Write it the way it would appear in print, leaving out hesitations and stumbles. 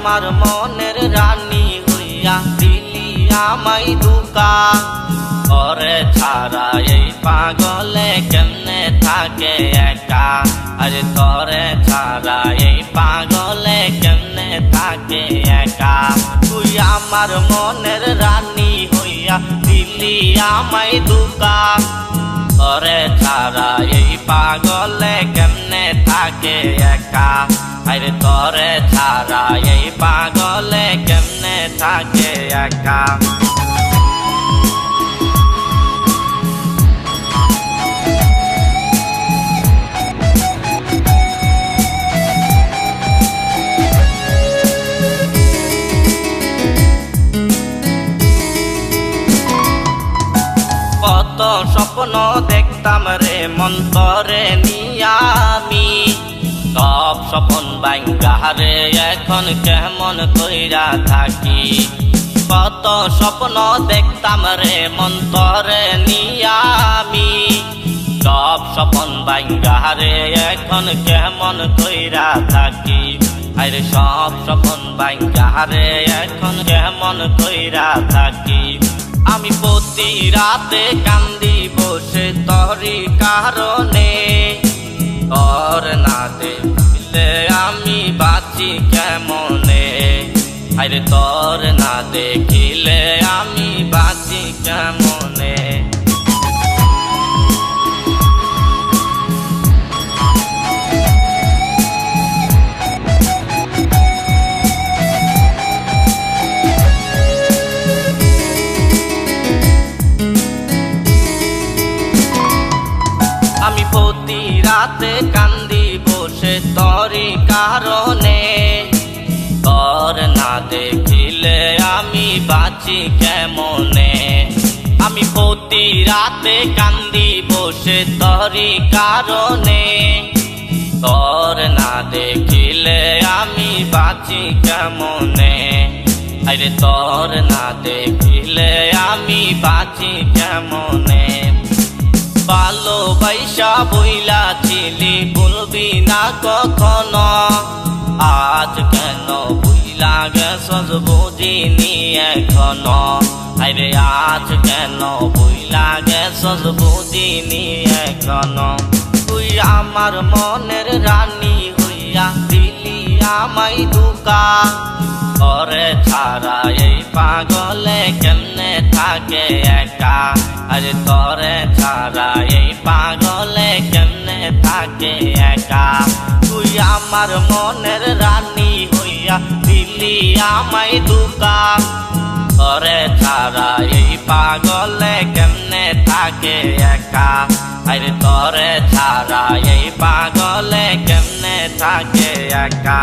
আমার মনের রানী হইয়া দিলি আমায় ধোঁকা ওরে ছাড়া এই পাগলে কেমনে থাকে একা আরে তোরে ছাড়া এই পাগলে কেমনে থাকে একা তুই আমার মনের রানী হইয়া দিলি আমায় ধোঁকা তোরে ছাড়া এই পাগলে কেমনে থাকে একা আরে তোরে ছাড়া এই পাগলে কেমনে থাকে একা কত স্বপ্ন দেখতাম রে মন্তরে নিয়া আমি সব স্বপ্ন ভাঙ্গা রে এখন কেমন কইরা থাকি কত স্বপ্ন দেখতাম রে মন্তরে নিয়া আমি সব স্বপ্ন ভাঙ্গা রে এখন কেমন কইরা থাকি আরে সব স্বপ্ন ভাঙ্গা রে এখন কেমন কইরা থাকি আমি প্রতি রাতে কান্দি বসে তোরি কারণে তোর না দেখলে আমি বাঁচি কেমনে আরে তোর না দেখিলে আমি বাঁচি কেমনে আমি প্রতি রাতে কান্দি বসে তোরি কারণে তোর না দেখিলে আমি বাঁচি কেমনে আমি প্রতি রাতে কান্দি বসে তোরি কারণে তোর না দেখিলে আমি বাঁচি কেমনে আরে তোর না দেখিলে আমি বাঁচি কেমনে ভালোবাসা বইলা ছিলি বলবি না কখনো আজ কেন বইলা গেছস বুঝিনি এখনো আরে আজ কেন বইলা গেছস বুঝিনি এখনো তুই আমার মনের রানী হইয়া দিলি আমায় ধোঁকা ওরে ছাড়া এই পাগলে কেমনে থাকে একা আরে তোরে ছাড়া এই পাগলে কেমনে থাকে একা তুই আমার মনের রানী হইয়া দিলি আমায় ধোঁকা তোরে ছাড়া এই পাগলে কেমনে থাকে একা আরে তোরে ছাড়া এই পাগলে কেমনে থাকে একা